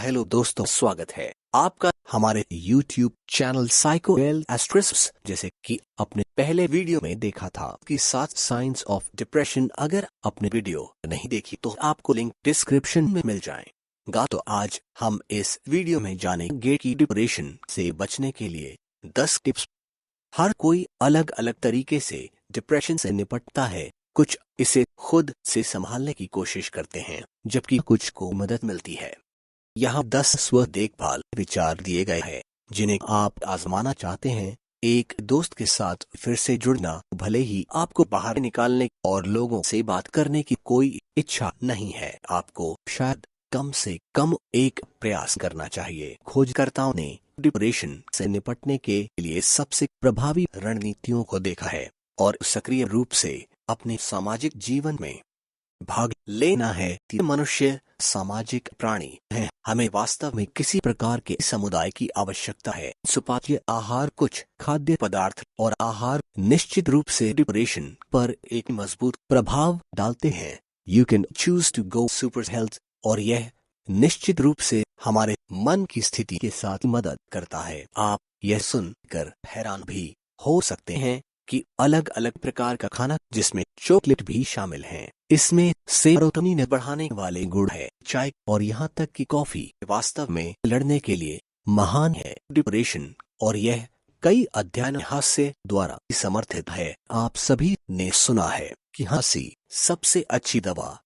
Hello दोस्तों, स्वागत है आपका हमारे YouTube चैनल साइकोवेल एस्ट्रिस्प्स। जैसे कि अपने पहले वीडियो में देखा था कि 7 साइंस ऑफ डिप्रेशन, अगर आपने वीडियो नहीं देखी तो आपको लिंक डिस्क्रिप्शन में मिल जाएगा। तो आज हम इस वीडियो में जानेंगे कि डिप्रेशन से बचने के लिए 10 टिप्स। हर कोई अलग अलग तरीके से डिप्रेशन से निपटता है। कुछ इसे खुद से संभालने की कोशिश करते हैं, जबकि कुछ को मदद मिलती है। यहाँ 10 स्व देखभाल विचार दिए गए हैं जिन्हें आप आजमाना चाहते हैं। एक दोस्त के साथ फिर से जुड़ना, भले ही आपको बाहर निकालने और लोगों से बात करने की कोई इच्छा नहीं है, आपको शायद कम से कम एक प्रयास करना चाहिए। खोजकर्ताओं ने डिप्रेशन से निपटने के लिए सबसे प्रभावी रणनीतियों को देखा है और सक्रिय रूप से अपने सामाजिक जीवन में भाग लेना है। मनुष्य सामाजिक प्राणी है, हमें वास्तव में किसी प्रकार के समुदाय की आवश्यकता है। सुपाच्य आहार, कुछ खाद्य पदार्थ और आहार निश्चित रूप से डिप्रेशन पर एक मजबूत प्रभाव डालते हैं। You can choose to go super health, और यह निश्चित रूप से हमारे मन की स्थिति के साथ मदद करता है। आप यह सुनकर हैरान भी हो सकते हैं कि अलग अलग प्रकार का खाना, जिसमें चॉकलेट भी शामिल है, इसमें सेरोटोनिन बढ़ाने वाले गुण है। चाय और यहाँ तक कि कॉफी वास्तव में लड़ने के लिए महान है डिप्रेशन, और यह कई अध्ययन हास्य द्वारा समर्थित है। आप सभी ने सुना है कि हंसी सबसे अच्छी दवा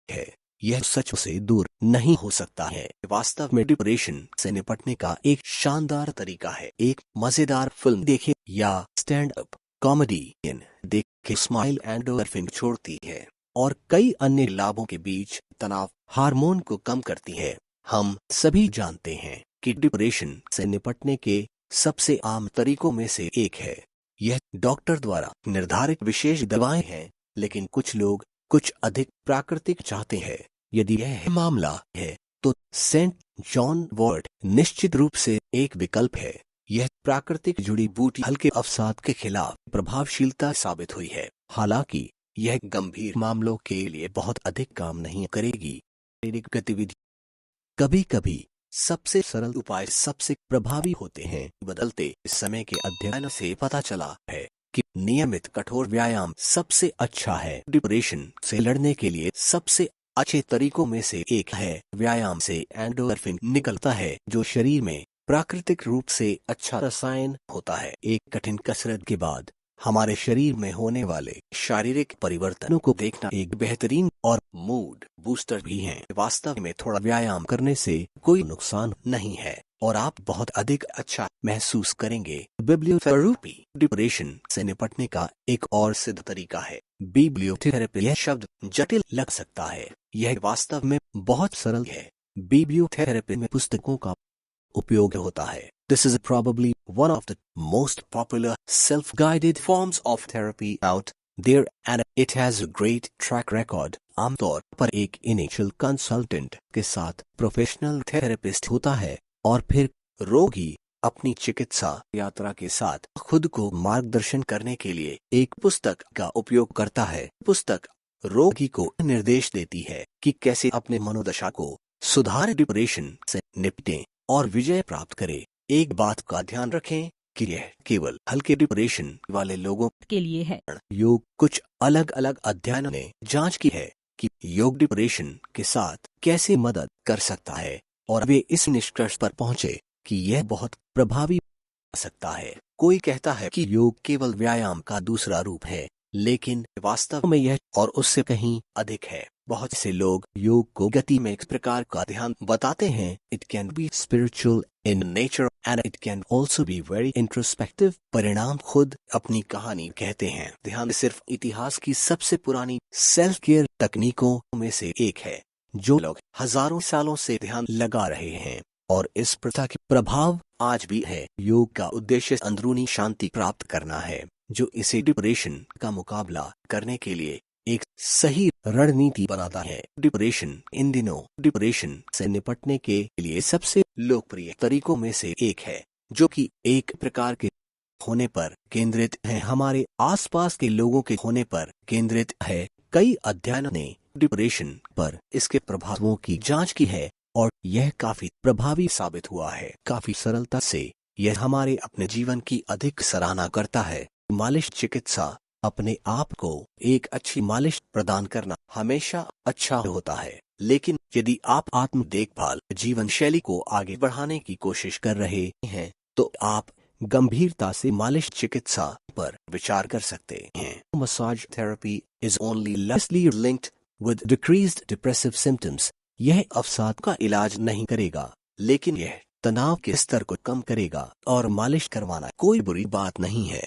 है। यह सच से दूर नहीं हो सकता है। वास्तव में डिप्रेशन से निपटने का एक शानदार तरीका है। एक मजेदार फिल्म देखें या स्टैंड अप कॉमेडी देख के स्माइल एंडोर्फिन छोड़ती है और कई अन्य लाभों के बीच तनाव हार्मोन को कम करती है। हम सभी जानते हैं कि डिप्रेशन से निपटने के सबसे आम तरीकों में से एक है, यह डॉक्टर द्वारा निर्धारित विशेष दवाएं हैं, लेकिन कुछ लोग कुछ अधिक प्राकृतिक चाहते हैं। यदि यह मामला है तो सेंट जॉन वॉर्ट निश्चित रूप से एक विकल्प है। यह प्राकृतिक जड़ी बूटी हल्के अवसाद के खिलाफ प्रभावशीलता साबित हुई है। हालांकि यह गंभीर मामलों के लिए बहुत अधिक काम नहीं करेगी। शारीरिक गतिविधि कभी कभी सबसे सरल उपाय सबसे प्रभावी होते हैं। बदलते समय के अध्ययन से पता चला है कि नियमित कठोर व्यायाम सबसे अच्छा है। डिप्रेशन से लड़ने के लिए सबसे अच्छे तरीकों में से एक है। व्यायाम से एंडोर्फिन निकलता है, जो शरीर में प्राकृतिक रूप से अच्छा रसायन होता है। एक कठिन कसरत के बाद हमारे शरीर में होने वाले शारीरिक परिवर्तनों को देखना एक बेहतरीन और मूड बूस्टर भी है। वास्तव में थोड़ा व्यायाम करने से कोई नुकसान नहीं है और आप बहुत अधिक अच्छा महसूस करेंगे। बिब्लियोथेरेपी डिप्रेशन से निपटने का एक और सिद्ध तरीका है। बिब्लियोथेरेपी, यह शब्द जटिल लग सकता है, यह वास्तव में बहुत सरल है। बिब्लियोथेरेपी में पुस्तकों का उपयोग होता है। This is probably one of the most popular self-guided forms of therapy out there, and it has a great track record. आमतौर पर एक इनिशियल कंसल्टेंट के साथ प्रोफेशनल थेरेपिस्ट होता है और फिर रोगी अपनी चिकित्सा यात्रा के साथ खुद को मार्गदर्शन करने के लिए एक पुस्तक का उपयोग करता है। पुस्तक रोगी को निर्देश देती है कि कैसे अपने मनोदशा को सुधार, डिप्रेशन से निपटें और विजय प्राप्त करें। एक बात का ध्यान रखें कि यह केवल हल्के डिप्रेशन वाले लोगों के लिए है। योग कुछ अलग अलग अध्ययनों ने जांच की है कि योग डिप्रेशन के साथ कैसे मदद कर सकता है, और वे इस निष्कर्ष पर पहुंचे कि यह बहुत प्रभावी हो सकता है। कोई कहता है कि योग केवल व्यायाम का दूसरा रूप है, लेकिन वास्तव में यह और उससे कहीं अधिक है। बहुत से लोग योग को गति में एक प्रकार का ध्यान बताते हैं। It can be spiritual in nature and it can also be very introspective. परिणाम खुद अपनी कहानी कहते हैं। ध्यान सिर्फ इतिहास की सबसे पुरानी सेल्फ केयर तकनीकों में से एक है, जो लोग हजारों सालों से ध्यान लगा रहे हैं, और इस प्रथा के प्रभाव आज भी है। योग का उद्देश्य अंदरूनी शांति प्राप्त करना है, जो इसे डिप्रेशन का मुकाबला करने के लिए एक सही रणनीति बनाता है। डिप्रेशन इन दिनों डिप्रेशन से निपटने के लिए सबसे लोकप्रिय तरीकों में से एक है, जो कि एक प्रकार के होने पर केंद्रित है, हमारे आसपास के लोगों के होने पर केंद्रित है। कई अध्ययनों ने डिप्रेशन पर इसके प्रभावों की जांच की है और यह काफी प्रभावी साबित हुआ है। काफी सरलता से यह हमारे अपने जीवन की अधिक सराहना करता है। मालिश चिकित्सा अपने आप को एक अच्छी मालिश प्रदान करना हमेशा अच्छा होता है, लेकिन यदि आप आत्म देखभाल जीवन शैली को आगे बढ़ाने की कोशिश कर रहे हैं तो आप गंभीरता से मालिश चिकित्सा पर विचार कर सकते हैं। Massage therapy is only loosely linked with decreased depressive symptoms. यह अवसाद का इलाज नहीं करेगा, लेकिन यह तनाव के स्तर को कम करेगा और मालिश करवाना कोई बुरी बात नहीं है।